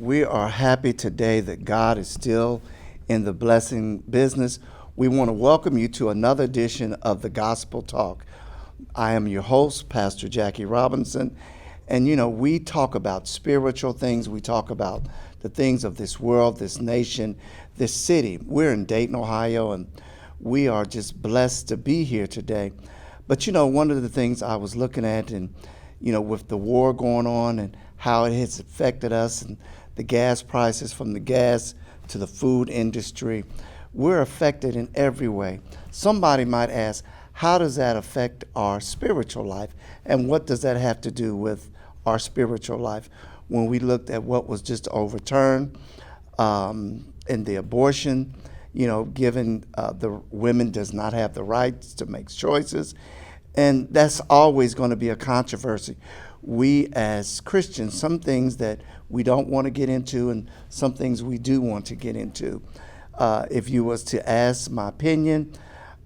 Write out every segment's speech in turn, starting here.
We are happy today that God is still in the blessing business. We want to welcome you to another edition of the Gospel Talk. I am your host, Pastor Jackie Robinson. And we talk about spiritual things. We talk about the things of this world, this nation, this city. We're in Dayton, Ohio, and we are just blessed to be here today. But one of the things I was looking at, and with the war going on and how it has affected us, and the gas prices, from the gas to the food industry, we're affected in every way. Somebody might ask, how does that affect our spiritual life? And what does that have to do with our spiritual life? When we looked at what was just overturned in the abortion, given the women does not have the rights to make choices. And that's always going to be a controversy. We as Christians, some things that we don't want to get into and some things we do want to get into. If you was to ask my opinion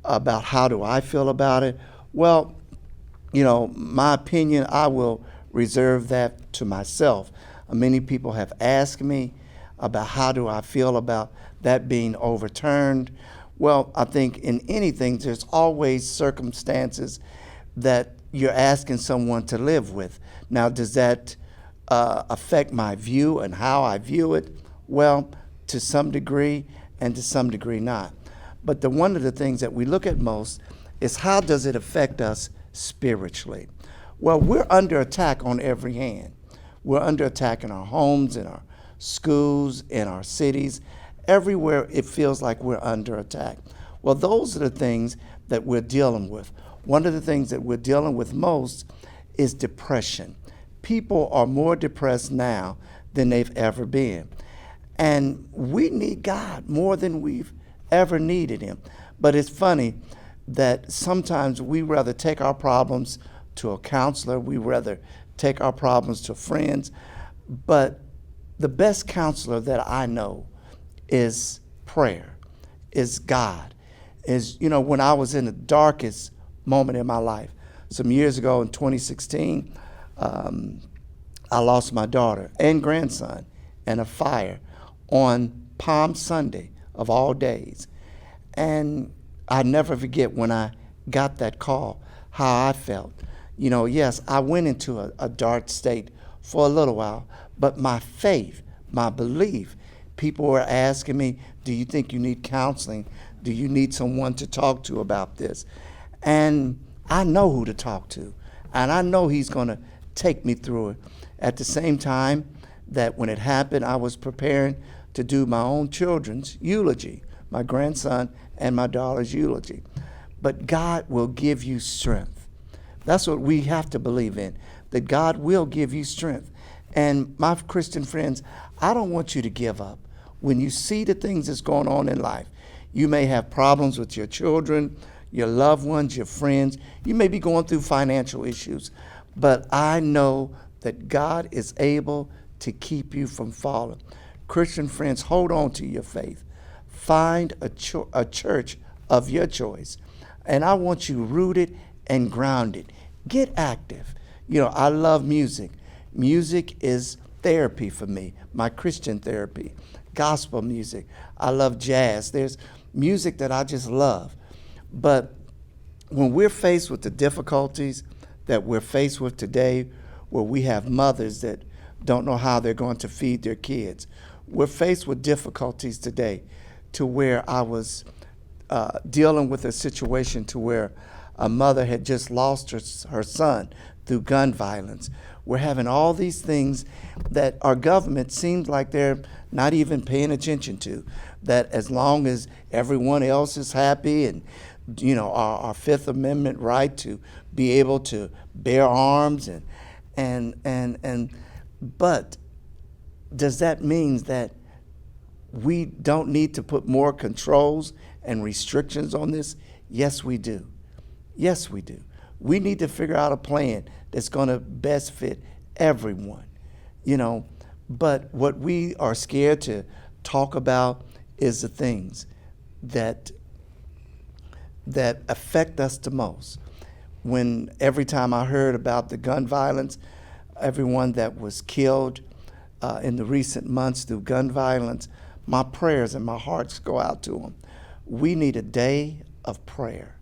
about how do I feel about it, well, my opinion, I will reserve that to myself. Many people have asked me about how do I feel about that being overturned. Well, I think in anything, there's always circumstances that you're asking someone to live with. Now, does that affect my view and how I view it? Well, to some degree, and to some degree not. But one of the things that we look at most is, how does it affect us spiritually? Well, we're under attack on every hand. We're under attack in our homes, in our schools, in our cities. Everywhere it feels like we're under attack. Well, those are the things that we're dealing with. One of the things that we're dealing with most is depression. People are more depressed now than they've ever been. And we need God more than we've ever needed him. But it's funny that sometimes we rather take our problems to a counselor. We rather take our problems to friends. But the best counselor that I know is prayer, is God. Is, when I was in the darkest moment in my life, some years ago in 2016, I lost my daughter and grandson in a fire on Palm Sunday of all days. And I never forget when I got that call, how I felt. Yes, I went into a dark state for a little while, but my faith, my belief, people were asking me, do you think you need counseling? Do you need someone to talk to about this? And I know who to talk to, and I know he's going to take me through it. At the same time that when it happened, I was preparing to do my own children's eulogy, my grandson and my daughter's eulogy. But God will give you strength. That's what we have to believe in, that God will give you strength. And my Christian friends, I don't want you to give up. When you see the things that's going on in life, you may have problems with your children, your loved ones, your friends. You may be going through financial issues. But I know that God is able to keep you from falling. Christian friends, hold on to your faith. Find a church of your choice. And I want you rooted and grounded. Get active. I love music. Music is therapy for me, my Christian therapy. Gospel music. I love jazz. There's music that I just love. But when we're faced with the difficulties that we're faced with today, where we have mothers that don't know how they're going to feed their kids, we're faced with difficulties today to where I was dealing with a situation to where a mother had just lost her son through gun violence. We're having all these things that our government seems like they're not even paying attention to, that as long as everyone else is happy and our Fifth Amendment right to be able to bear arms but does that mean that we don't need to put more controls and restrictions on this? Yes, we do. Yes, we do. We need to figure out a plan that's going to best fit everyone, But what we are scared to talk about is the things that affect us the most. When every time I heard about the gun violence, everyone that was killed in the recent months through gun violence, my prayers and my hearts go out to them. We need a day of prayer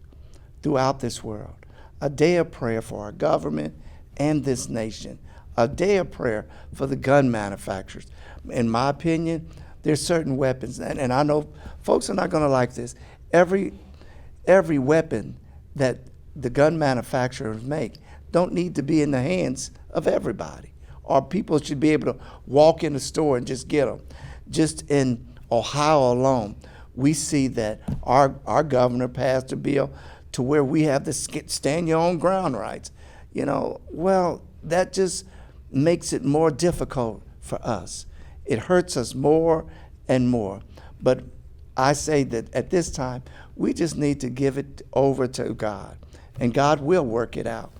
throughout this world, a day of prayer for our government and this nation, a day of prayer for the gun manufacturers. In my opinion, there's certain weapons, and I know folks are not going to like this. Every weapon that the gun manufacturers make don't need to be in the hands of everybody, or people should be able to walk in the store and just get them. Just in Ohio alone, we see that our governor passed a bill to where we have the stand your own ground rights. Well, that just makes it more difficult for us. It hurts us more and more. But I say that at this time, we just need to give it over to God, and God will work it out.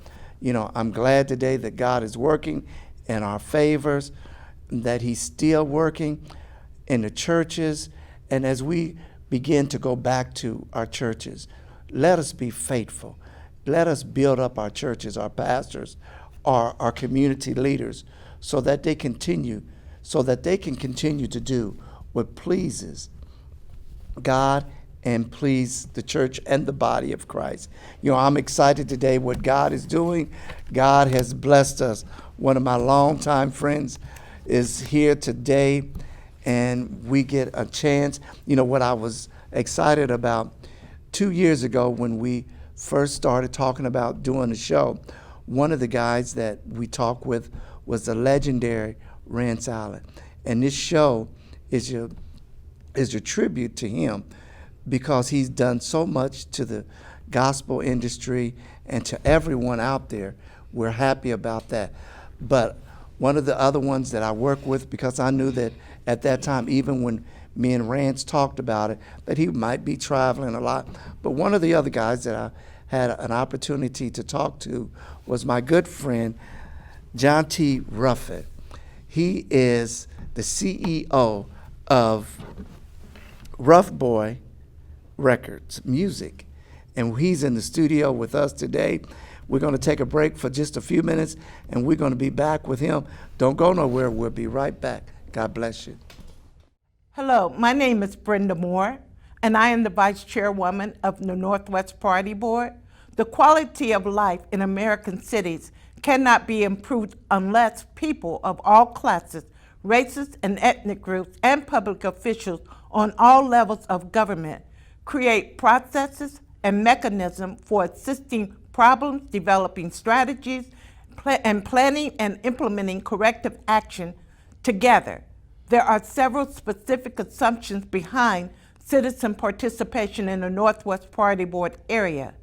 I'm glad today that God is working in our favors, that He's still working in the churches. And as we begin to go back to our churches, let us be faithful. Let us build up our churches, our pastors, our community leaders, so that they can continue to do what pleases God and please the church and the body of Christ. I'm excited today what God is doing. God has blessed us. One of my longtime friends is here today, and we get a chance. What I was excited about 2 years ago when we first started talking about doing the show, one of the guys that we talked with was the legendary Rance Allen. And this show is a tribute to him, because he's done so much to the gospel industry and to everyone out there. We're happy about that. But one of the other ones that I work with, because I knew that at that time, even when me and Rance talked about it, that he might be traveling a lot. But one of the other guys that I had an opportunity to talk to was my good friend, John T. Ruffett. He is the CEO of Rough Boy Records Music, and he's in the studio with us today. We're going to take a break for just a few minutes, and we're going to be back with him. Don't go nowhere. We'll be right back. God bless you. Hello, my name is Brenda Moore, and I am the Vice Chairwoman of the Northwest Party Board. The quality of life in American cities cannot be improved unless people of all classes, races, and ethnic groups, and public officials on all levels of government create processes and mechanisms for assisting problems, developing strategies, and planning and implementing corrective action together. There are several specific assumptions behind citizen participation in the Northwest Party Board area.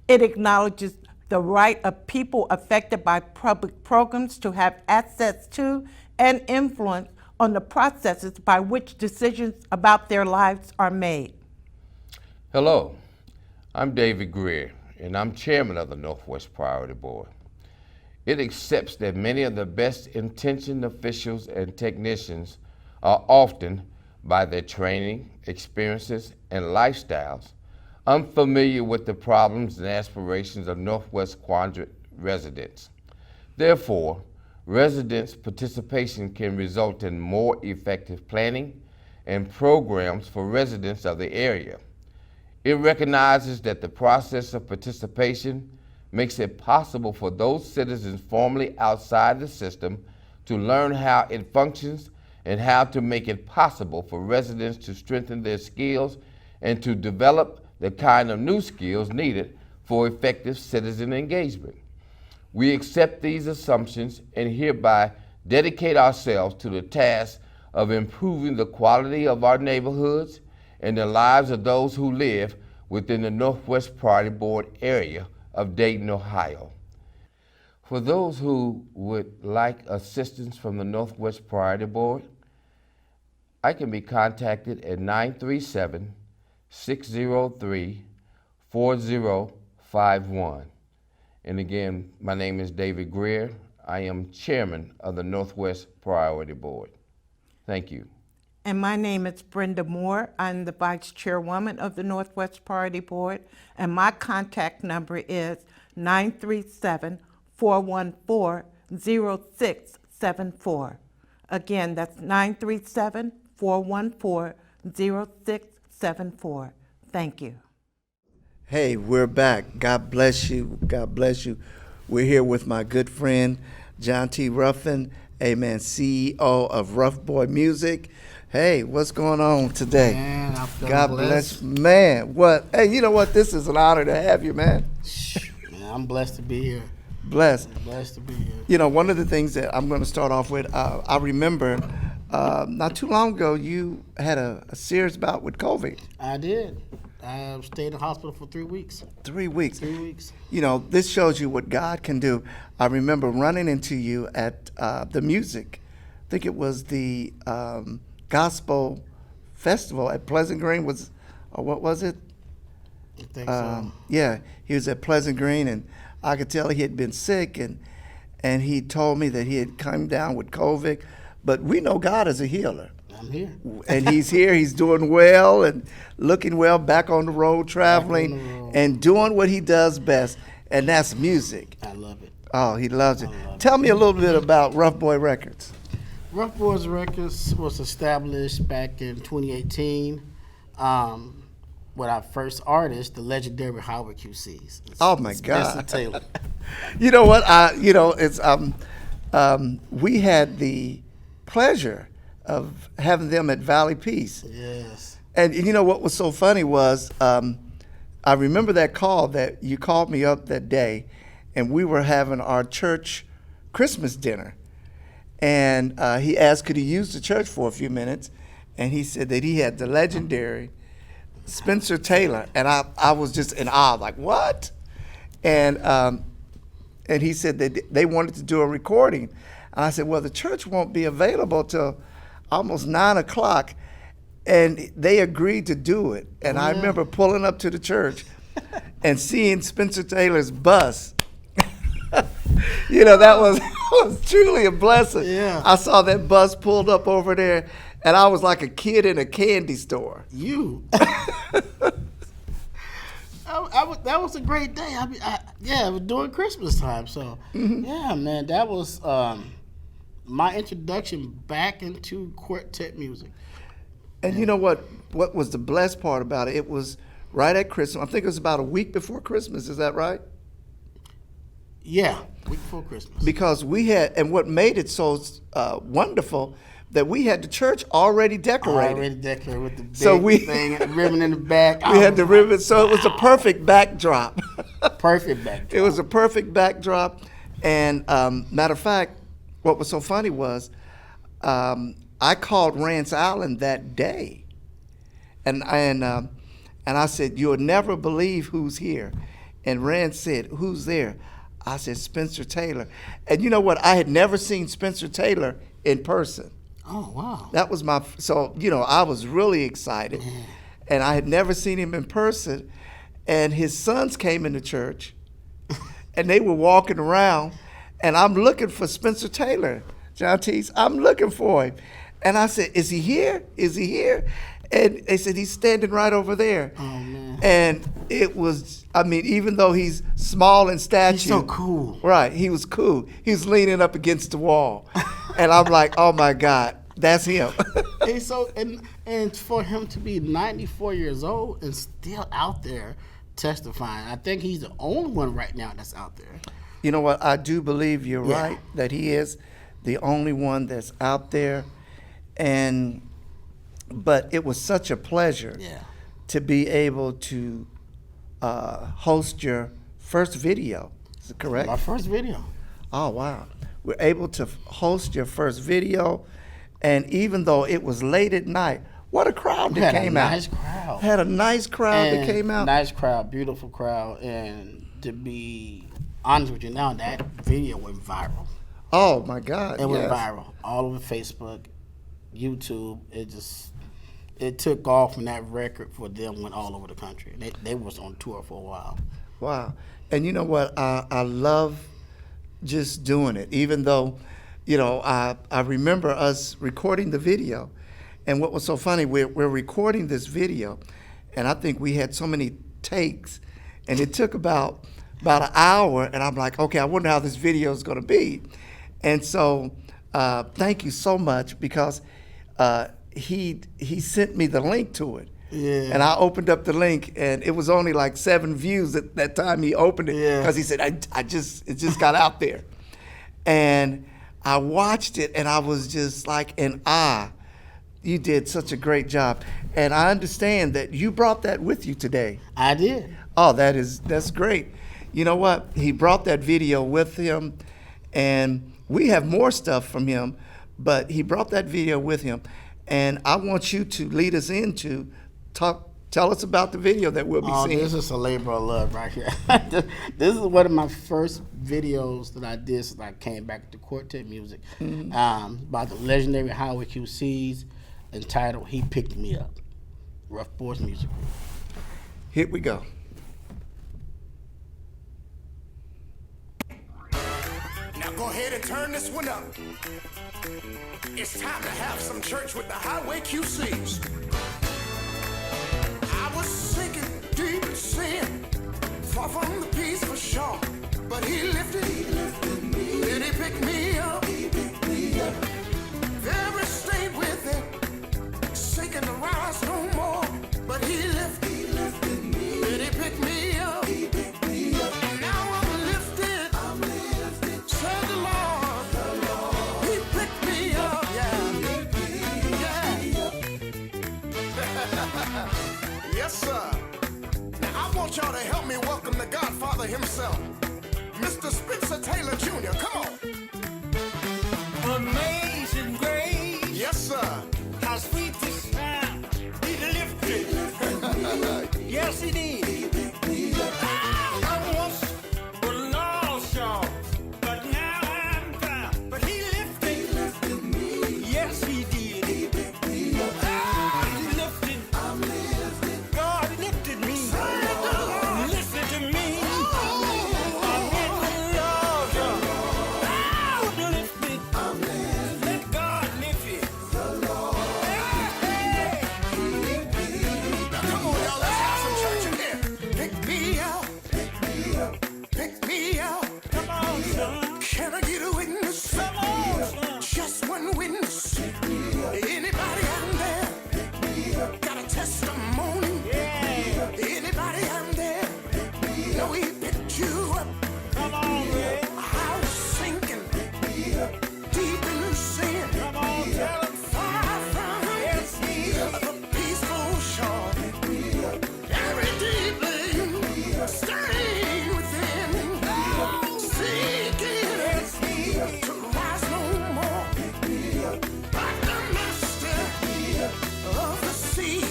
It acknowledges the right of people affected by public programs to have access to and influence on the processes by which decisions about their lives are made. Hello, I'm David Greer, and I'm chairman of the Northwest Priority Board. It accepts that many of the best intentioned officials and technicians are often, by their training, experiences, and lifestyles, unfamiliar with the problems and aspirations of Northwest Quadrant residents. Therefore, residents' participation can result in more effective planning and programs for residents of the area. It recognizes that the process of participation makes it possible for those citizens formerly outside the system to learn how it functions and how to make it possible for residents to strengthen their skills and to develop the kind of new skills needed for effective citizen engagement. We accept these assumptions and hereby dedicate ourselves to the task of improving the quality of our neighborhoods and the lives of those who live within the Northwest Party Board area of Dayton, Ohio. For those who would like assistance from the Northwest Priority Board, I can be contacted at 937-603-4051. And again, my name is David Greer. I am chairman of the Northwest Priority Board. Thank you. And my name is Brenda Moore. I'm the Vice Chairwoman of the Northwest Priority Board, and my contact number is 937-414-0674. Again, that's 937-414-0674. Thank you. Hey, we're back. God bless you. God bless you. We're here with my good friend, John T. Ruffin, amen, CEO of Rough Boy Music. Hey, what's going on today? Man, I feel God blessed. bless. Man, what? Hey, you know what? This is an honor to have you, man. Man, I'm blessed to be here. Blessed. Blessed to be here. You know, one of the things that I'm going to start off with, I remember not too long ago, you had a serious bout with COVID. I did. I stayed in the hospital for 3 weeks. 3 weeks. 3 weeks. You know, this shows you what God can do. I remember running into you at the music. I think it was the gospel festival at Pleasant Green. Or what was it? I think so. Yeah, he was at Pleasant Green, and I could tell he had been sick, and he told me that he had come down with COVID. But we know God is a healer. I'm here. And he's here, he's doing well and looking well, back on the road, traveling, the road. and doing what he does best, and that's music. I love it. Oh, he loves it. I love Tell me a little bit about Rough Boy Records. Rough Boys Records was established back in 2018 with our first artist, the legendary Howard QC's. Oh, my Spencer God. Taylor. You know what? It's we had the pleasure of having them at Valley Peace. Yes. And you know what was so funny was I remember that call that you called me up that day, and we were having our church Christmas dinner. And he asked, could he use the church for a few minutes? And he said that he had the legendary Spencer Taylor. And I was just in awe, like, what? And he said that they wanted to do a recording. And I said, well, the church won't be available till almost 9 o'clock. And they agreed to do it. And I remember pulling up to the church and seeing Spencer Taylor's bus. You know, that was truly a blessing. Yeah. I saw that bus pulled up over there, and I was like a kid in a candy store. You. That was a great day. It was during Christmas time. So, yeah, man, that was my introduction back into quartet music. And you know what was the blessed part about it? It was right at Christmas. I think it was about a week before Christmas. Is that right? Yeah, week before Christmas. Because we had, and what made it so wonderful, that we had the church already decorated. Already decorated with the big So thing and the ribbon in the back. We had the ribbon, so it was a perfect backdrop. Perfect backdrop. It was a perfect backdrop. And matter of fact, what was so funny was I called Rance Allen that day, and I said, you'll never believe who's here. And Rance said, who's there? I said, Spencer Taylor. And you know what? I had never seen Spencer Taylor in person. Oh, wow. That was so, you know, I was really excited. And I had never seen him in person. And his sons came into church, and they were walking around, and I'm looking for Spencer Taylor, John Teese. I'm looking for him. And I said, is he here? Is he here? And they said, he's standing right over there. Oh, man. And it was, I mean, even though he's small in stature. He's so cool. Right, he was cool. He was leaning up against the wall. And I'm like, oh my God, that's him. And so, and for him to be 94 years old and still out there testifying, I think he's the only one right now that's out there. You know what? I do believe you're Yeah. right that he is the only one that's out there. But it was such a pleasure Yeah. to be able to host your first video. Is it correct? My first video. Oh, wow. We're able to host your first video. And even though it was late at night, what a crowd We that had came a out. nice crowd. Had a nice crowd that came out. Nice crowd, beautiful crowd. And to be honest with you now, that video went viral. Oh, my God. It went yes. viral all over Facebook, YouTube. It took off, and that record for them went all over the country. They was on tour for a while. Wow. And you know what? I love just doing it, even though, you know, I remember us recording the video. And what was so funny, we're recording this video, and I think we had so many takes, and it took about an hour, and I'm like, okay, I wonder how this video is going to be. And so thank you so much, because he sent me the link to it. Yeah. And I opened up the link, and it was only like 7 views at that time he opened it, Yeah. because he said, it just got out there. And I watched it, and I was just like in awe. You did such a great job. And I understand that you brought that with you today. I did. Oh, that's great. You know what? He brought that video with him, and we have more stuff from him, but he brought that video with him. And I want you to lead us into tell us about the video that we'll be seeing. This is a labor of love right here. This is one of my first videos that I did since I came back to Quartet Music, about the legendary Howard QC's, entitled "He Picked Me Up." Rough Boys Music Group. Here we go. Now go ahead and turn this one up. It's time to have some church with the Highway QCs. I was sinking deep in sin, far from the peace for sure. But he lifted me, and he picked me up. Very stayed with it, sinking to rise no more. But he lifted me, and he picked me up. And now I'm lifted, said the Lord. He picked me up, yeah. Yes, sir. Now I want y'all to help me welcome the Godfather himself, Mr. Spencer Taylor Jr. Come on. Amazing grace. Yes, sir. How sweet the sound. He lifted. Yes, he did. I once was lost, y'all, but now I'm found. But he lifted me. Yes, he did. He lifted. God lifted me. Listen to me. I'm in the Lord, y'all. Lifted. Let God lift it. Now come on, y'all. Let's have some church in here. Pick me up. Pick me up. Come on, son. Can I get a witness? Come on, son. Just one witness. Anybody out there got a testimony? Yeah. Anybody out there know he picked you up? Come on, man. I was sinking deep in sin, Come on, tell him. far from Yes, he is. the peaceful shore. Very deeply staying within, seeking to rise no more. But the master of the sea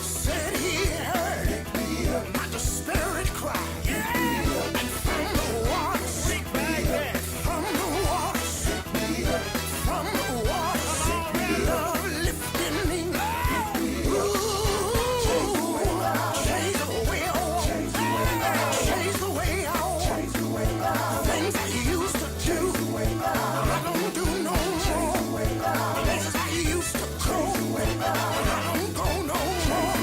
said he heard my desperate cry. And from the waters, from the waters, from the waters, love lifted me. Ooh, chase away all, chase away all things I used to do. I don't do no more. Places I used to go, I don't go no more.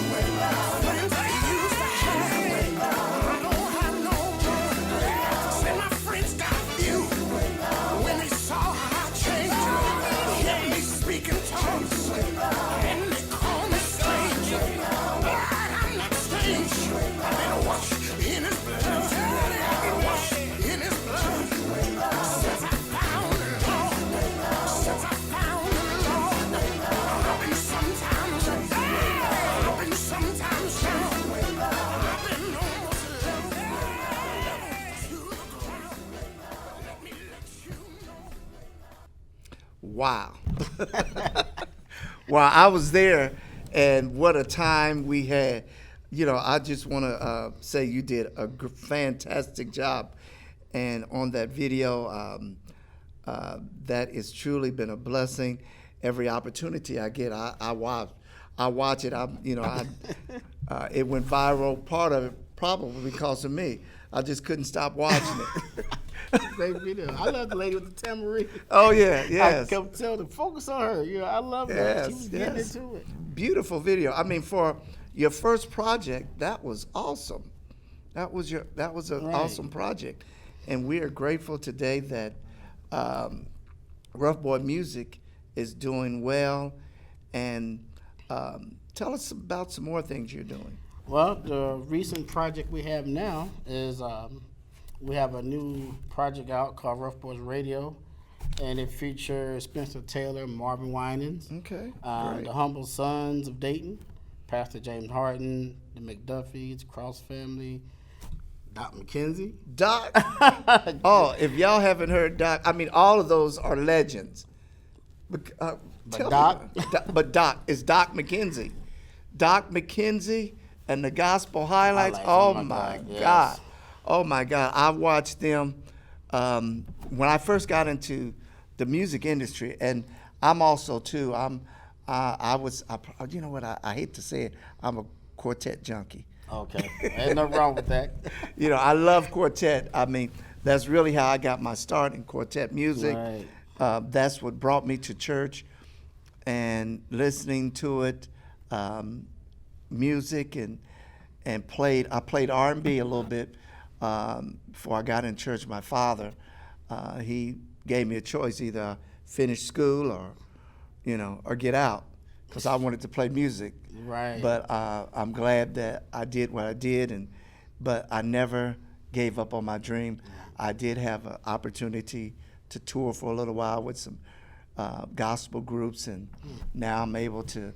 Friends I used to have, I don't have no more. Say my friends got few when they saw how I changed. Hear me speak in tongues, and they call me strange. But I'm not strange. I've been washed in his blood. Washed in his blood. Since I found the Lord. Since I found the Lord. I've been sometimes down. I've been sometimes down. I've been almost low to the ground. Let me let you know. Wow. Wow, I was there, and what a time we had. You know, I just want to say you did a fantastic job. And on that video, that has truly been a blessing. Every opportunity I get, I watch it. It went viral, part of it probably because of me. I just couldn't stop watching it. Great video. I love the lady with the tambourine. Oh, yeah, I yes. kept telling her, focus on her. You know, I love that. She was getting Yes. into it. Beautiful video. I mean, for your first project, that was awesome. That was an Right. awesome project, and we are grateful today that Rough Boy Music is doing well, and tell us about some more things you're doing. Well, the recent project we have now is we have a new project out called Rough Boys Radio, and it features Spencer Taylor, Marvin Winans, Okay, great. the Humble Sons of Dayton, Pastor James Harden, the McDuffies, Cross Family, Doc McKenzie. Doc. Oh, if y'all haven't heard Doc, I mean, all of those are legends. Tell Doc? me, but Doc is Doc McKenzie. Doc McKenzie and the Gospel Highlights. Oh my yes. God. Oh my God. I watched them when I first got into the music industry, and I'm also too. You know what? I hate to say it. I'm a quartet junkie. Okay, ain't nothing wrong with that. You know, I love quartet. I mean, that's really how I got my start in quartet music. Right. That's what brought me to church and listening to it, music, and I played R&B a little bit before I got in church. My father, he gave me a choice: either finish school or get out, because I wanted to play music. Right. But I'm glad that I did what I did, but I never gave up on my dream. I did have an opportunity to tour for a little while with some gospel groups, and now I'm able to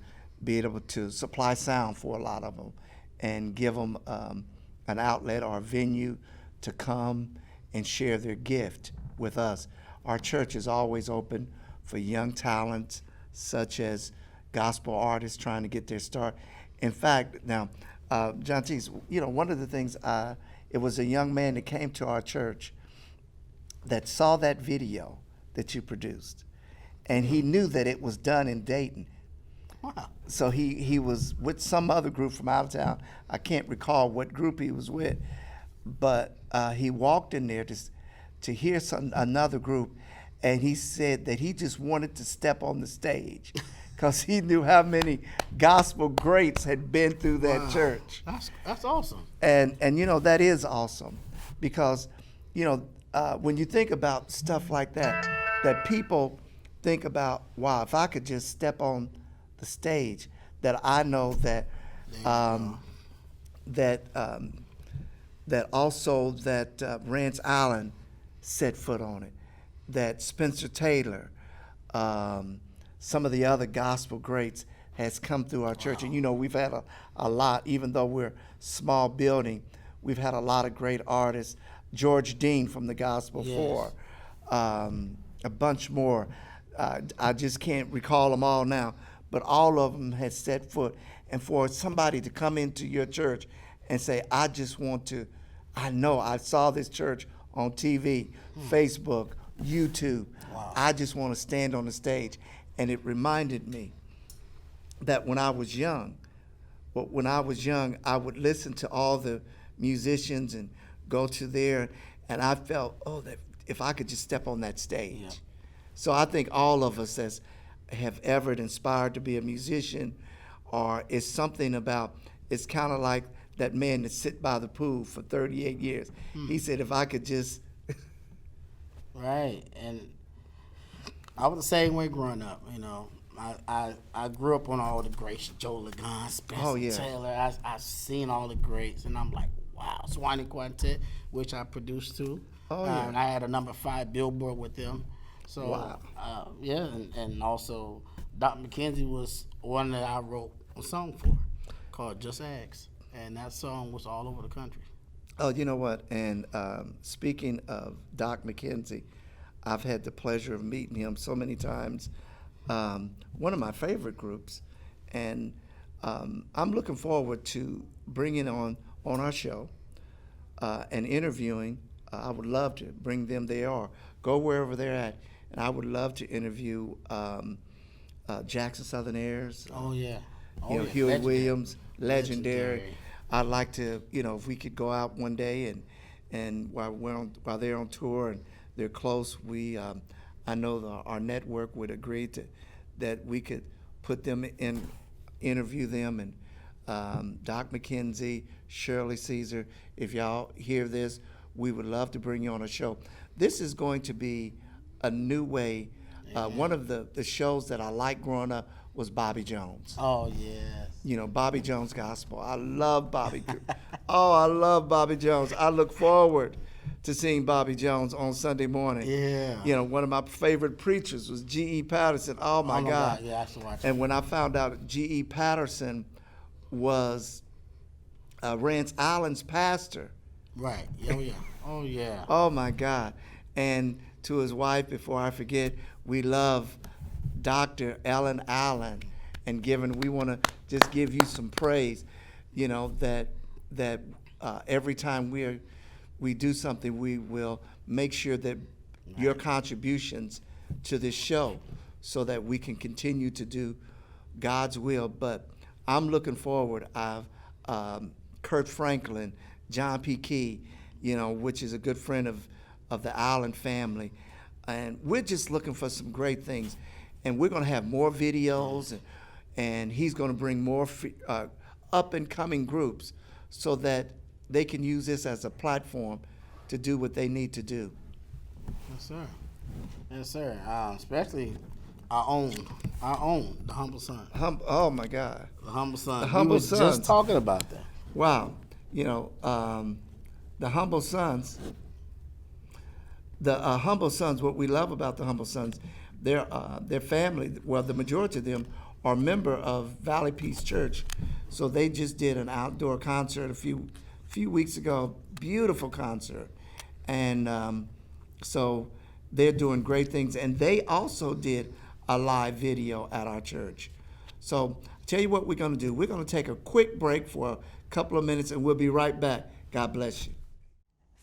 supply sound for a lot of them and give them an outlet or a venue to come and share their gift with us. Our church is always open for young talents such as gospel artists trying to get their start. In fact, now, John Teese, one of the things, it was a young man that came to our church that saw that video that you produced, and he knew that it was done in Dayton. Wow. So he was with some other group from out of town. I can't recall what group he was with, but he walked in there to hear another group, and he said that he just wanted to step on the stage because he knew how many gospel greats had been through that church. That's awesome. And that is awesome, because when you think about stuff like that people think about, wow, if I could just step on the stage, that I know that Rance Allen set foot on it, that Spencer Taylor, some of the other gospel greats has come through our church. And we've had a lot, even though we're a small building, we've had a lot of great artists. George Dean from the Gospel Yes. Four, a bunch more. I just can't recall them all now, but all of them had set foot. And for somebody to come into your church and say, I saw this church on TV, Facebook, YouTube. Wow. I just want to stand on the stage. And it reminded me that when I was young, I would listen to all the musicians and go to there, and I felt, that if I could just step on that stage. Yeah. So I think all of us have ever inspired to be a musician, or it's something about, it's kind of like that man that sit by the pool for 38 years. He said, if I could just... Right, and I was the same way growing up. I grew up on all the greats, Joe Ligon, Spencer Taylor. I've seen all the greats, and I'm like, wow. Swanee Quartet, which I produced too. Oh, yeah. And I had a number 5 Billboard with them. So Wow. And also Doc McKenzie was one that I wrote a song for called Just Ask, and that song was all over the country. Oh, you know what? And speaking of Doc McKenzie, I've had the pleasure of meeting him so many times. One of my favorite groups, and I'm looking forward to bringing on our show and interviewing. I would love to bring them there or go wherever they're at, and I would love to interview Jackson Southern Airs. Oh yeah. Huey Legendary. Williams, legendary. Legendary. I'd like to, if we could go out one day and while they're on tour and they're close, I know our network would agree that we could put them in, interview them, and Doc McKenzie, Shirley Caesar. If y'all hear this, we would love to bring you on a show. This is going to be a new way One of the shows that I liked growing up was Bobby Jones. Oh yes. You know, Bobby Jones Gospel. I love Bobby. Oh, I love Bobby Jones. I look forward to seeing Bobby Jones on Sunday morning. Yeah. You know, one of my favorite preachers was G.E. Patterson. Oh my God. Yeah, I should watch it. And when I found out G.E. Patterson was Rance Allen's pastor, Right. Oh yeah. Oh yeah. oh my God. And to his wife, before I forget, we love Dr. Ellen Allen. And we want to just give you some praise, you know, that every time we do something, we will make sure that your contributions to this show so that we can continue to do God's will. But I'm looking forward. Kurt Franklin, John P. Key, you know, which is a good friend of the Allen family. And we're just looking for some great things. And we're going to have more videos, and he's going to bring more up-and-coming groups so that they can use this as a platform to do what they need to do. Yes, sir. Yes, sir. Especially our own, the Humble Son. Oh, my God. The Humble Son. The Humble we was Sons. just talking about that. Wow. You know, the Humble Sons, Humble Sons, what we love about the Humble Sons, their family, well, the majority of them are member of Valley Peace Church. So they just did an outdoor concert a few weeks ago, beautiful concert. And so they're doing great things. And they also did a live video at our church. So tell you what we're going to do. We're going to take a quick break for a couple of minutes, and we'll be right back. God bless you.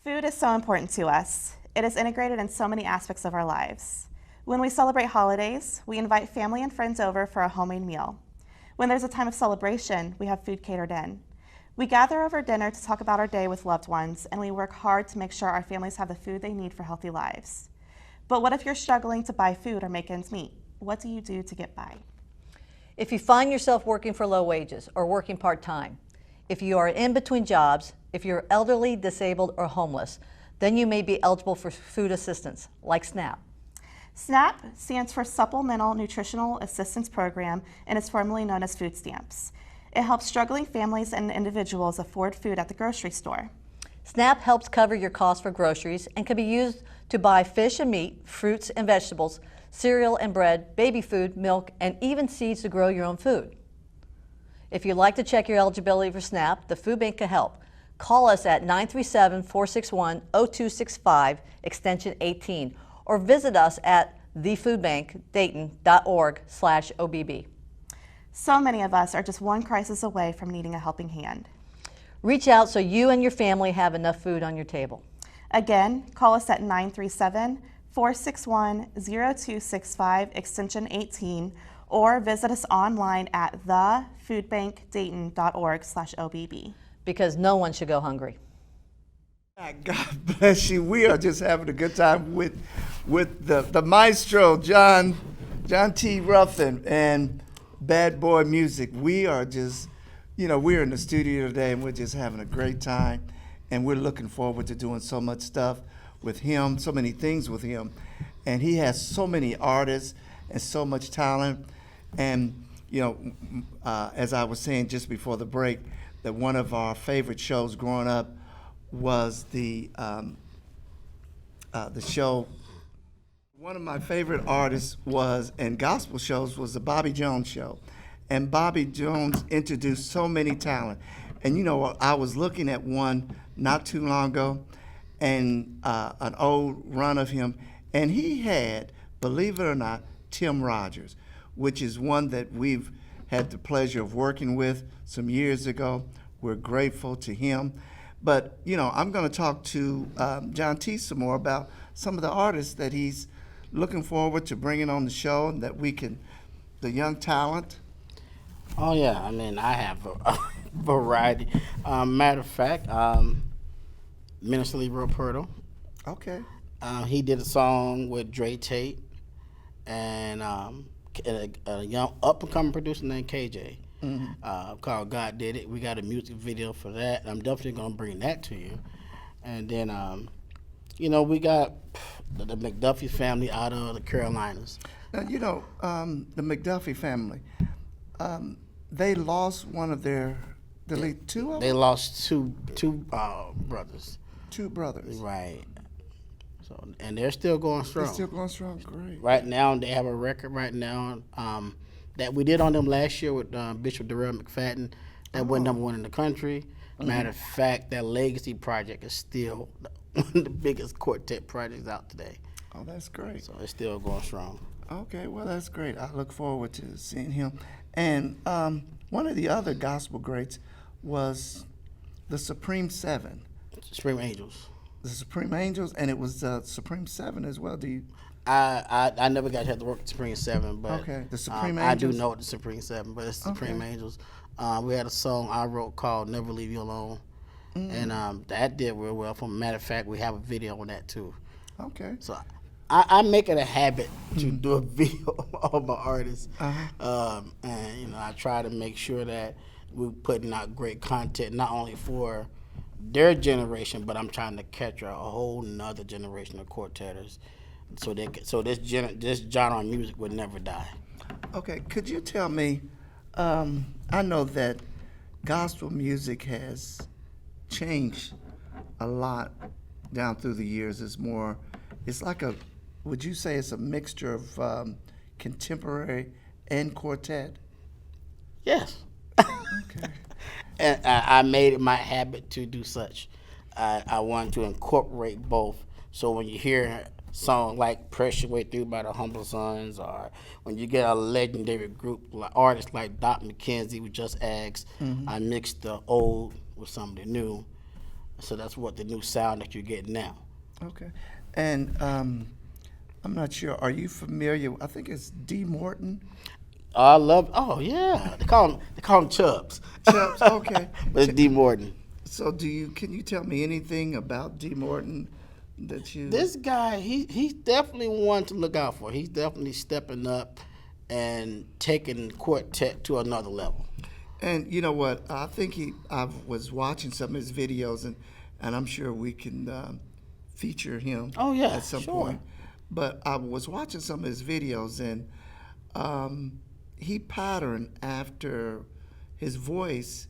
Food is so important to us. It is integrated in so many aspects of our lives. When we celebrate holidays, we invite family and friends over for a homemade meal. When there's a time of celebration, we have food catered in. We gather over dinner to talk about our day with loved ones, and we work hard to make sure our families have the food they need for healthy lives. But what if you're struggling to buy food or make ends meet? What do you do to get by? If you find yourself working for low wages or working part-time, if you are in between jobs, if you're elderly, disabled, or homeless, then you may be eligible for food assistance, like SNAP. SNAP stands for Supplemental Nutritional Assistance Program and is formerly known as food stamps. It helps struggling families and individuals afford food at the grocery store. SNAP helps cover your costs for groceries and can be used to buy fish and meat, fruits and vegetables, cereal and bread, baby food, milk, and even seeds to grow your own food. If you'd like to check your eligibility for SNAP, the Food Bank can help. Call us at 937-461-0265, extension 18, or visit us at thefoodbankdayton.org/OBB. So many of us are just one crisis away from needing a helping hand. Reach out so you and your family have enough food on your table. Again, call us at 937-461-0265, extension 18, or visit us online at thefoodbankdayton.org/OBB. Because no one should go hungry. God bless you. We are just having a good time with the maestro, John T. Ruffin, and Bad Boy Music. We are just, you know, we're in the studio today, and we're just having a great time. And we're looking forward to doing so much stuff with him, so many things with him. And he has so many artists and so much talent. And, you know, as I was saying just before the break, that one of our favorite shows growing up was the show. One of my favorite artists was, and gospel shows, was the Bobby Jones Show. And Bobby Jones introduced so many talent. And you know, I was looking at one not too long ago, and an old run of him, and he had, believe it or not, Tim Rogers, which is one that we've had the pleasure of working with some years ago. We're grateful to him. But, you know, I'm going to talk to John T. some more about some of the artists that he's looking forward to bringing on the show, and that we can, the young talent. Oh yeah, I mean, I have a variety. Matter of fact, Minister Leroy Purtle. Okay. He did a song with Dre Tate and a young up-and-coming producer named KJ called God Did It. We got a music video for that. I'm definitely going to bring that to you. And then, you know, we got the McDuffie family out of the Carolinas. Now, you know, the McDuffie family, they lost one of their, two of They them? lost two brothers. Two brothers. Right. So, and they're still going strong. They're still going strong. Great. Right now, they have a record right now that we did on them last year with Bishop Darrell McFadden. That went #1 in the country. Matter of fact, that Legacy project is still one of the biggest quartet projects out today. Oh, that's great. So it's still going strong. Okay, well, that's great. I look forward to seeing him. And one of the other gospel greats was the Supreme Seven. Supreme Angels. The Supreme Angels, and it was Supreme Seven as well. Do you? I never got to have to work with Supreme Seven, but Okay, the Supreme I do Angels? know the Supreme Seven, but it's Supreme Okay. Angels. We had a song I wrote called "Never Leave You Alone," and that did real well. For a matter of fact, we have a video on that too. Okay. So I make it a habit to do a video on my artists, and you know I try to make sure that we're putting out great content, not only for their generation, but I'm trying to catch a whole nother generation of quartetters, so this genre of music would never die. Okay, could you tell me? I know that gospel music has changed a lot down through the years. It's like would you say it's a mixture of contemporary and quartet? Yes. Okay. And I made it my habit to do such. I wanted to incorporate both. So when you hear a song like "Press Your Way Through" by the Humble Sons, or when you get a legendary group, like artists like Doc McKenzie with Just Ask, I mixed the old with some of the new. So that's what the new sound that you get now. Okay. And I'm not sure. Are you familiar? I think it's D. Morton. I love. Oh yeah, they call him Chubbs. Chubbs, okay. But it's D. Morton. So can you tell me anything about D. Morton that you? This guy, he's definitely one to look out for. He's definitely stepping up and taking quartet to another level. And you know what? I think I was watching some of his videos, and I'm sure we can feature him. Oh, yeah, at some sure. point. But I was watching some of his videos, and he patterned after his voice.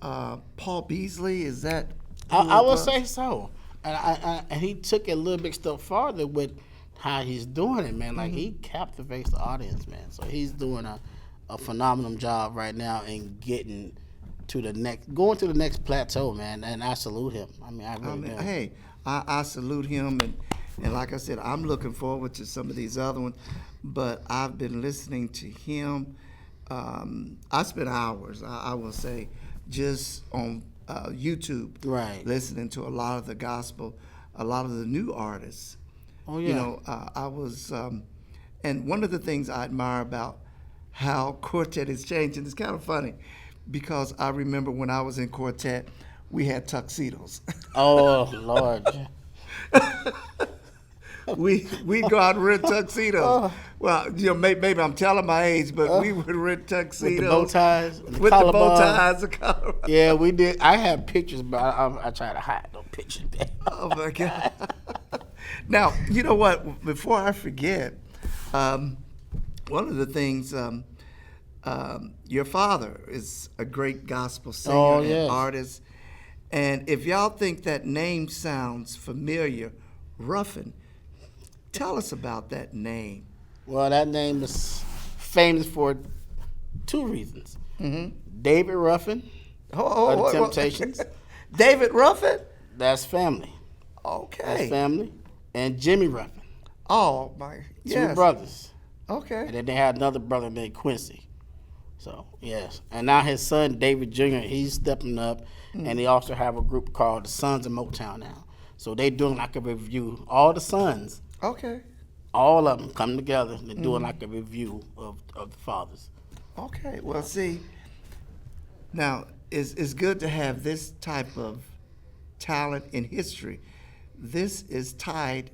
Paul Beasley, is that? who I it would was? say so. And he took it a little bit step farther with how he's doing it, man. Like he captivates the audience, man. So he's doing a phenomenal job right now in going to the next plateau, man. And I salute him. I mean, I really do. Hey, I salute him, and like I said, I'm looking forward to some of these other ones. But I've been listening to him. I spent hours, I will say, just on YouTube, Right. listening to a lot of the gospel, a lot of the new artists. Oh yeah. You know, I was, and one of the things I admire about how quartet is changing, it's kind of funny, because I remember when I was in quartet, we had tuxedos. Oh Lord. We'd go out and rent tuxedos. Well, you know, maybe I'm telling my age, but we would rent tuxedos. With the bow ties, and the With the bow collarbone. ties, the collar. Yeah, we did. I have pictures, but I try to hide those pictures. Oh my God. Now, you know what? Before I forget, one of the things, your father is a great gospel singer Oh, and yes. artist. And if y'all think that name sounds familiar, Ruffin, tell us about that name. Well, that name is famous for two reasons. David Ruffin of the Temptations. David Ruffin? That's family. That's Okay. family. And Jimmy Ruffin. Oh, my. Two Yes. brothers. Okay. And then they had another brother named Quincy. So, yes. And now his son, David Jr., he's stepping up. And they also have a group called the Sons of Motown now. So they doing like a review. All the sons, Okay. all of them come together. They're doing like a review of the fathers. Okay. Well, see, now it's good to have this type of talent in history. This is tied.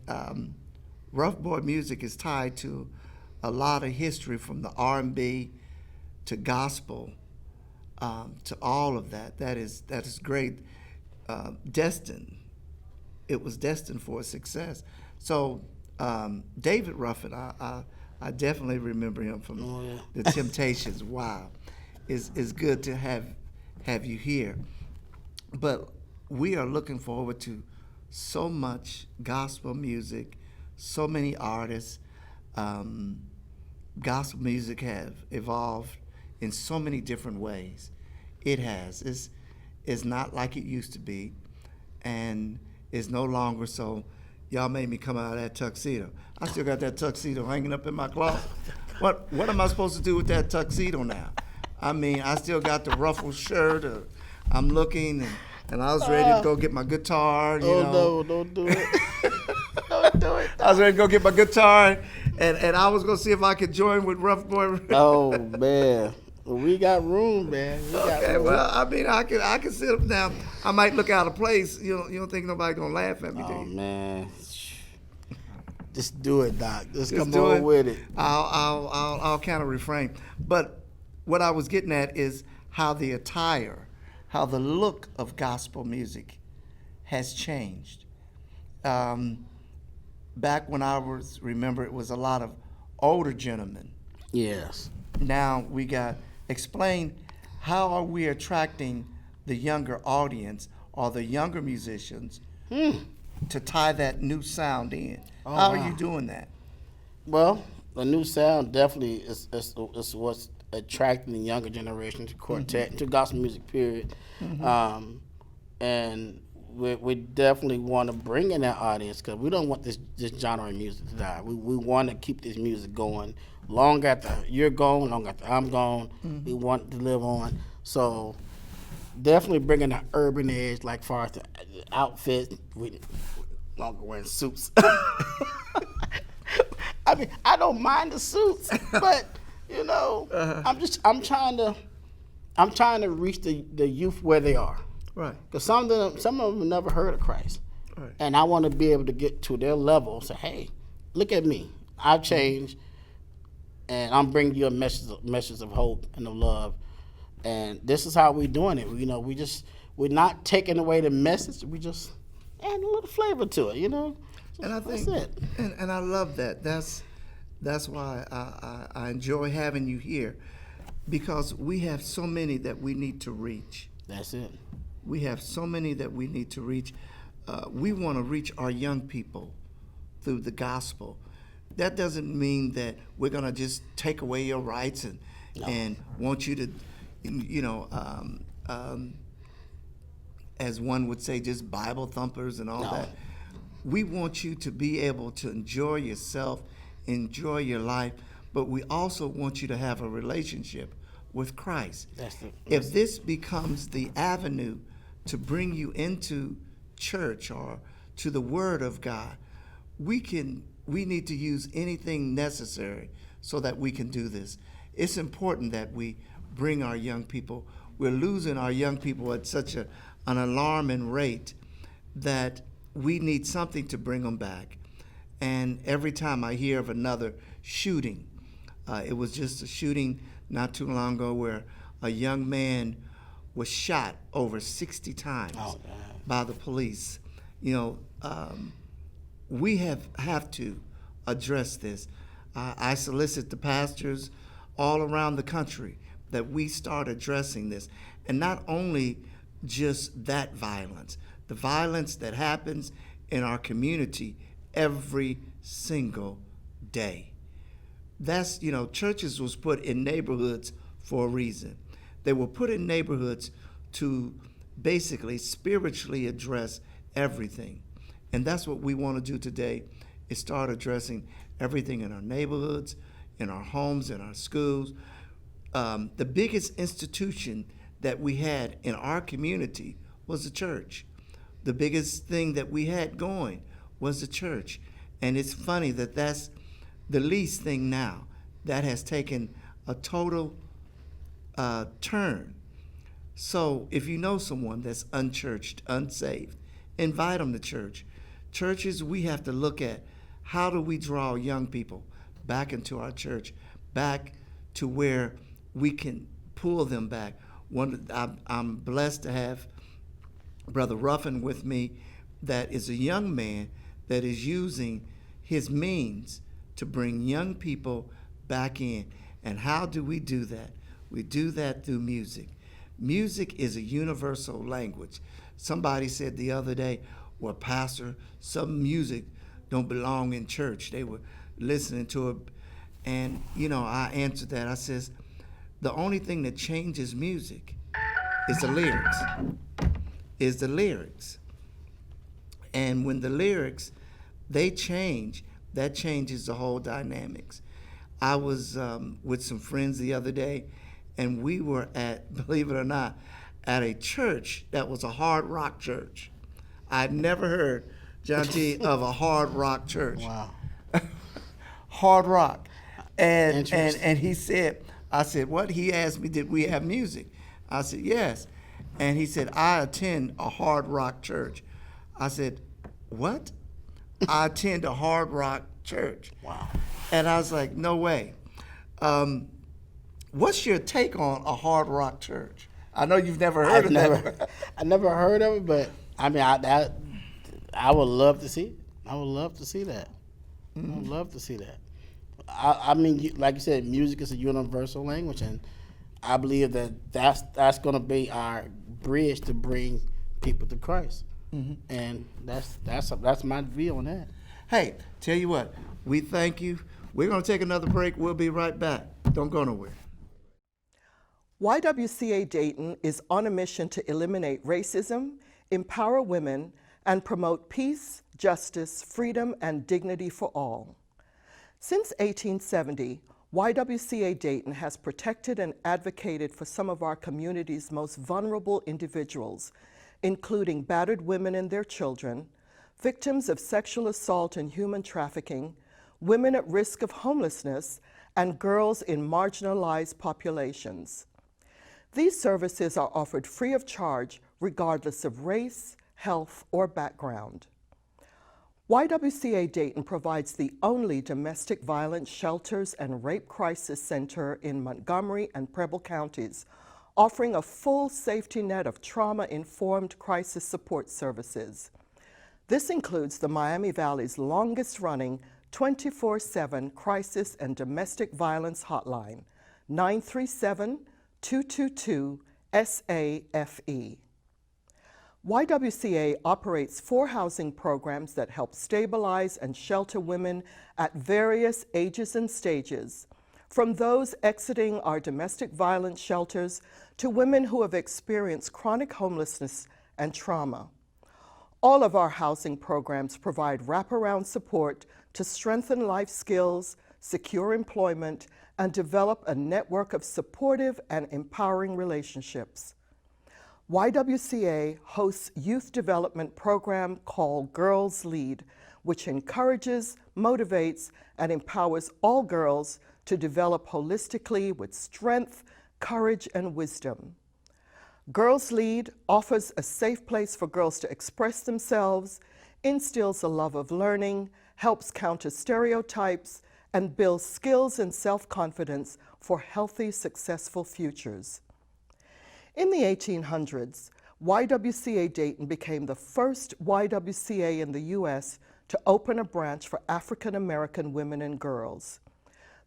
Rough Boy music is tied to a lot of history, from the R&B to gospel, to all of that. That is destined. It was destined for success. So David Ruffin, I definitely remember him from the Temptations. Wow, it's good to have you here. But we are looking forward to so much gospel music, so many artists. Gospel music have evolved in so many different ways. It has. It's not like it used to be, and it's no longer so. Y'all made me come out of that tuxedo. I still got that tuxedo hanging up in my closet. What am I supposed to do with that tuxedo now? I mean, I still got the ruffled shirt. I'm looking, and I was ready to go get my guitar. You know. No, don't do it. Don't do it. I was ready to go get my guitar, and I was gonna see if I could join with Rough Boy. Oh man, we got room, man. We got Okay, room. well, I mean, I can sit up now. I might look out of place. You don't think nobody gonna laugh at me, do Oh you? man, just do it, Doc. Just come do on it. with it. I'll kind of refrain. But what I was getting at is how the attire, how the look of gospel music has changed. Back when remember, it was a lot of older gentlemen. Yes. Now explain how are we attracting the younger audience or the younger musicians to tie that new sound in? How are you doing that? Well, the new sound definitely is what's attracting the younger generation to quartet, to gospel music, period. And we definitely want to bring in that audience because we don't want this genre of music to die. We want to keep this music going long after you're gone, long after I'm gone. We want it to live on. So definitely bringing the urban edge, like far as the outfit, we longer wearing suits. I mean, I don't mind the suits, but you know, I'm trying to reach the youth where they are. Right. Because some of them never heard of Christ. Right. And I want to be able to get to their level and say, hey, look at me. I've changed, and I'm bringing you a message of hope and of love. And this is how we're doing it. You know, we're not taking away the message. We just add a little flavor to it, you know? And I think, that's it. and I love that. That's why I enjoy having you here, because we have so many that we need to reach. That's it. We have so many that we need to reach. We want to reach our young people through the gospel. That doesn't mean that we're going to just take away your rights and want you to, you know, as one would say, just Bible thumpers and all that. We want you to be able to enjoy yourself, enjoy your life, but we also want you to have a relationship with Christ. If this becomes the avenue to bring you into church or to the Word of God, we need to use anything necessary so that we can do this. It's important that we bring our young people. We're losing our young people at such an alarming rate that we need something to bring them back. And every time I hear of another shooting, it was just a shooting not too long ago where a young man was shot over 60 times by the police. You know, we have to address this. I solicit the pastors all around the country that we start addressing this. And not only just that violence, the violence that happens in our community every single day. That's, you know, churches was put in neighborhoods for a reason. They were put in neighborhoods to basically spiritually address everything. And that's what we want to do today, is start addressing everything in our neighborhoods, in our homes, in our schools. The biggest institution that we had in our community was the church. The biggest thing that we had going was the church. And it's funny that that's the least thing now. That has taken a total turn. So if you know someone that's unchurched, unsaved, invite them to church. Churches, we have to look at how do we draw young people back into our church, back to where we can pull them back. I'm blessed to have Brother Ruffin with me, that is a young man that is using his means to bring young people back in. And how do we do that? We do that through music. Music is a universal language. Somebody said the other day, well, Pastor, some music don't belong in church. They were listening to it. And, I answered that. I says, the only thing that changes music is the lyrics. And when the lyrics, they change, that changes the whole dynamics. I was with some friends the other day, and we were at, believe it or not, at a church that was a hard rock church. I'd never heard, John T., of a hard rock church. Wow. Hard rock. And Interesting. he said, I said, what? He asked me, did we have music? I said, yes. And he said, I attend a hard rock church. I said, what? I attend a hard rock church. Wow. And I was like, no way. What's your take on a hard rock church? I know you've never heard of that. I never heard of it, but I mean, I would love to see it. I would love to see that. I would love to see that. I mean, like you said, music is a universal language, and I believe that's going to be our bridge to bring people to Christ. And that's my view on that. Hey, tell you what, we thank you. We're going to take another break. We'll be right back. Don't go nowhere. YWCA Dayton is on a mission to eliminate racism, empower women, and promote peace, justice, freedom, and dignity for all. Since 1870, YWCA Dayton has protected and advocated for some of our community's most vulnerable individuals, including battered women and their children, victims of sexual assault and human trafficking, women at risk of homelessness, and girls in marginalized populations. These services are offered free of charge, regardless of race, health, or background. YWCA Dayton provides the only domestic violence shelters and rape crisis center in Montgomery and Preble counties, offering a full safety net of trauma-informed crisis support services. This includes the Miami Valley's longest-running 24/7 crisis and domestic violence hotline, 937-222-SAFE. YWCA operates 4 housing programs that help stabilize and shelter women at various ages and stages, from those exiting our domestic violence shelters to women who have experienced chronic homelessness and trauma. All of our housing programs provide wraparound support to strengthen life skills, secure employment, and develop a network of supportive and empowering relationships. YWCA hosts youth development program called Girls Lead, which encourages, motivates, and empowers all girls to develop holistically with strength, courage, and wisdom. Girls Lead offers a safe place for girls to express themselves, instills a love of learning, helps counter stereotypes, and builds skills and self-confidence for healthy, successful futures. In the 1800s, YWCA Dayton became the first YWCA in the U.S. to open a branch for African American women and girls.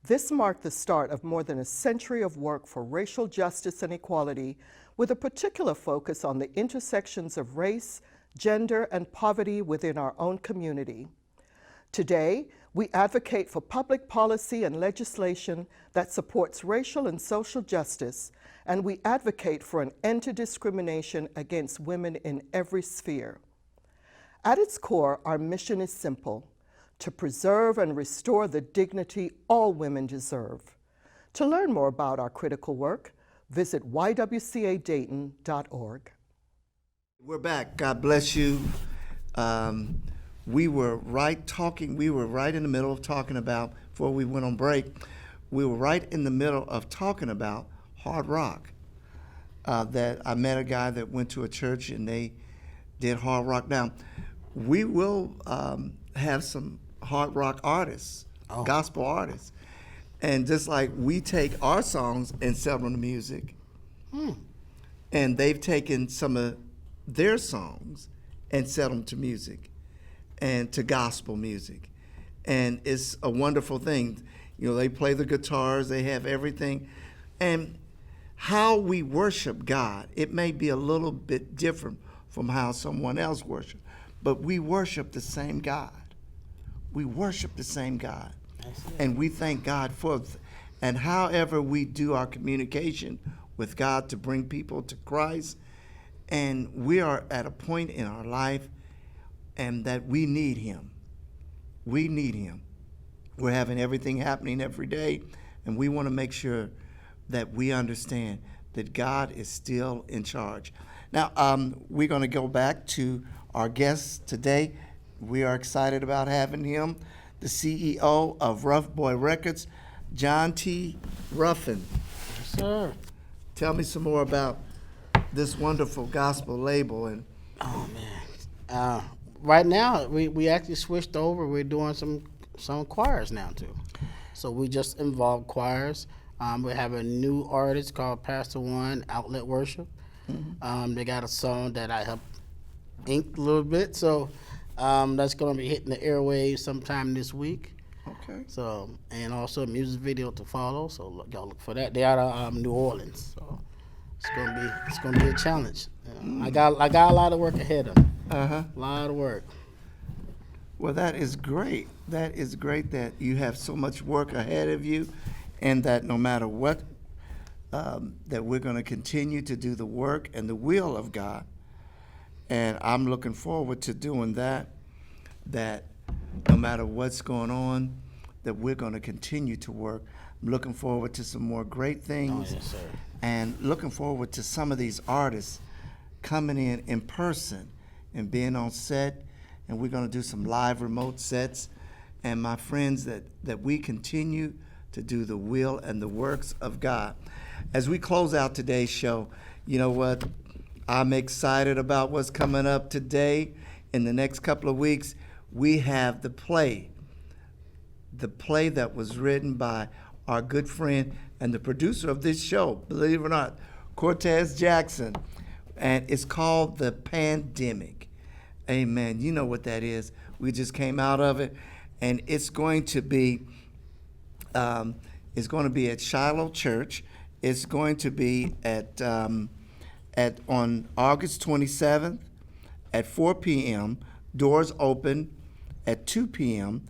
This marked the start of more than a century of work for racial justice and equality, with a particular focus on the intersections of race, gender, and poverty within our own community. Today, we advocate for public policy and legislation that supports racial and social justice, and we advocate for an end to discrimination against women in every sphere. At its core, our mission is simple: to preserve and restore the dignity all women deserve. To learn more about our critical work, visit ywcadayton.org. We're back. God bless you. We were right in the middle of talking about, before we went on break, we were right in the middle of talking about hard rock. That I met a guy that went to a church and they did hard rock. Now, we will have some hard rock artists, gospel artists. And just like we take our songs and sell them to music, and they've taken some of their songs and set them to music. and to gospel music. And it's a wonderful thing. You know, they play the guitars, they have everything. And how we worship God, it may be a little bit different from how someone else worships, but we worship the same God. We worship the same God. And we thank God for it. And however we do our communication with God to bring people to Christ, and we are at a point in our life and that we need him. We need him. We're having everything happening every day, and we want to make sure that we understand that God is still in charge. Now, we're going to go back to our guest today. We are excited about having him, the CEO of Rough Boy Records, John T. Ruffin. Yes, sir. Tell me some more about this wonderful gospel label. And Oh man. Right now we actually switched over. We're doing some choirs now too. So we just involved choirs. We have a new artist called Pastor One, Outlet Worship. They got a song that I helped ink a little bit. So that's gonna be hitting the airwaves sometime this week. okay. So, and also a music video to follow. So y'all look for that. They out of New Orleans. So it's gonna be a challenge. I got a lot of work ahead of me. Uh-huh. A lot of work. Well, that is great. That is great that you have so much work ahead of you, and that no matter what, that we're going to continue to do the work and the will of God. And I'm looking forward to doing that, that no matter what's going on, that we're going to continue to work. I'm looking forward to some more great things. Oh, yes, sir. And looking forward to some of these artists coming in person and being on set. And we're going to do some live remote sets. And my friends, that we continue to do the will and the works of God. As we close out today's show, you know what? I'm excited about what's coming up today. In the next couple of weeks, we have the play that was written by our good friend and the producer of this show, believe it or not, Cortez Jackson. And it's called The Pandemic. Amen. You know what that is. We just came out of it. And it's going to be at Shiloh Church. It's going to be on August 27th at 4 p.m. Doors open at 2 p.m.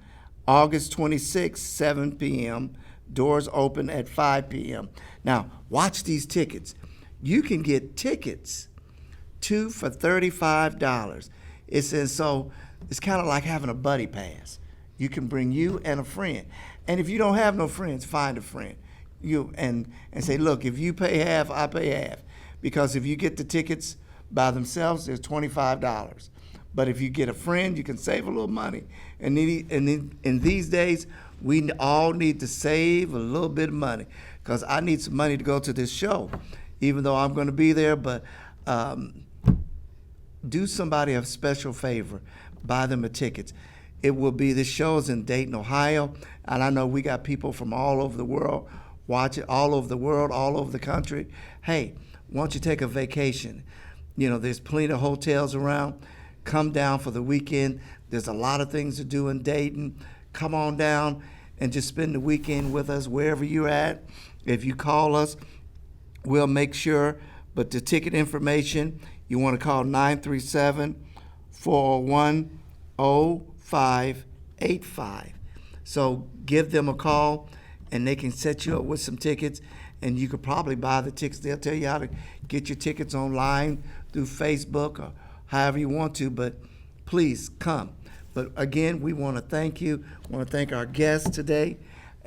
August 26th, 7 p.m. Doors open at 5 p.m. Now, watch these tickets. You can get tickets, 2 for $35. It's kind of like having a buddy pass. You can bring you and a friend. And if you don't have no friends, find a friend. And say, look, if you pay half, I pay half. Because if you get the tickets by themselves, they're $25. But if you get a friend, you can save a little money. And in these days, we all need to save a little bit of money. Because I need some money to go to this show, even though I'm going to be there. But do somebody a special favor. Buy them a ticket. It will be, the show's in Dayton, Ohio. And I know we got people from all over the world watch it, all over the world, all over the country. Hey, why don't you take a vacation? You know, there's plenty of hotels around. Come down for the weekend. There's a lot of things to do in Dayton. Come on down and just spend the weekend with us wherever you're at. If you call us, we'll make sure. But the ticket information, you want to call 937-401-0585. So give them a call, and they can set you up with some tickets, and you could probably buy the tickets. They'll tell you how to get your tickets online through Facebook or however you want to, but please come. But again, we want to thank you. We want to thank our guests today,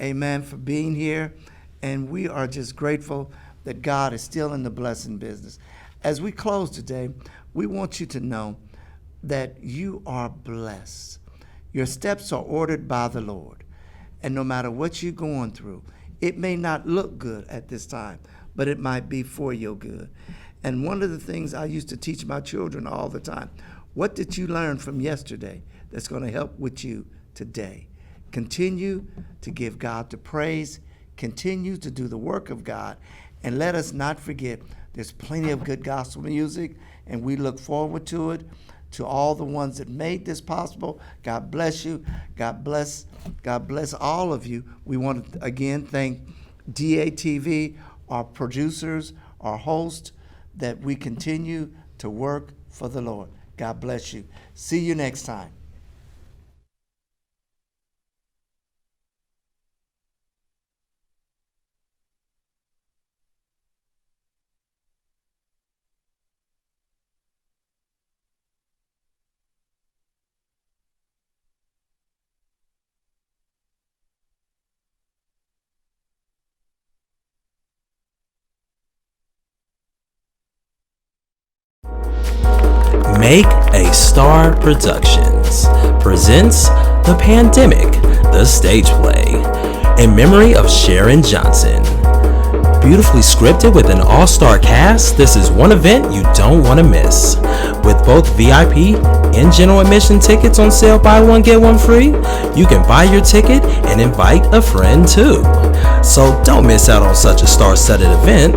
amen, for being here. And we are just grateful that God is still in the blessing business. As we close today, we want you to know that you are blessed. Your steps are ordered by the Lord. And no matter what you're going through, it may not look good at this time, but it might be for your good. And one of the things I used to teach my children all the time, what did you learn from yesterday that's going to help with you today? Continue to give God the praise, continue to do the work of God, and let us not forget there's plenty of good gospel music, and we look forward to it, to all the ones that made this possible. God bless you. God bless all of you. We want to again thank DATV, our producers, our host, that we continue to work for the Lord. God bless you. See you next time. Make a Star Productions presents The Pandemic, the stage play, in memory of Sharon Johnson. Beautifully scripted with an all-star cast, this is one event you don't want to miss. With both VIP and general admission tickets on sale, buy one, get one free, you can buy your ticket and invite a friend too. So don't miss out on such a star-studded event.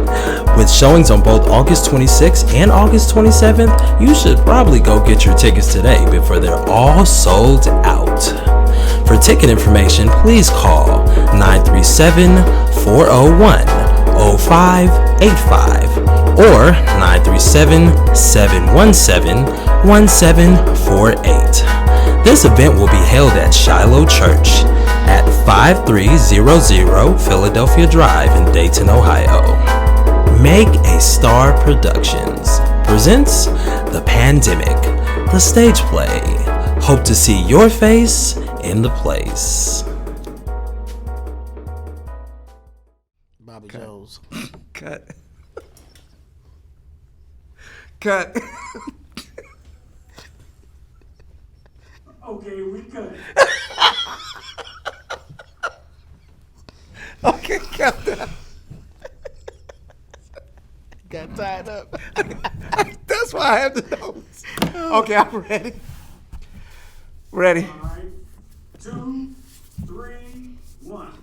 With showings on both August 26th and August 27th, you should probably go get your tickets today before they're all sold out. For ticket information, please call 937-401-0585 or 937-717-1748. This event will be held at Shiloh Church at 5300 Philadelphia Drive in Dayton, Ohio. Make a Star Productions presents The Pandemic, the stage play. Hope to see your face in the place. Bobby Jones. Cut. Cut. Okay, we cut. Okay, count down. Got tied up. That's why I have the notes. Okay, I'm ready. Ready. All right. 2, 3, 1.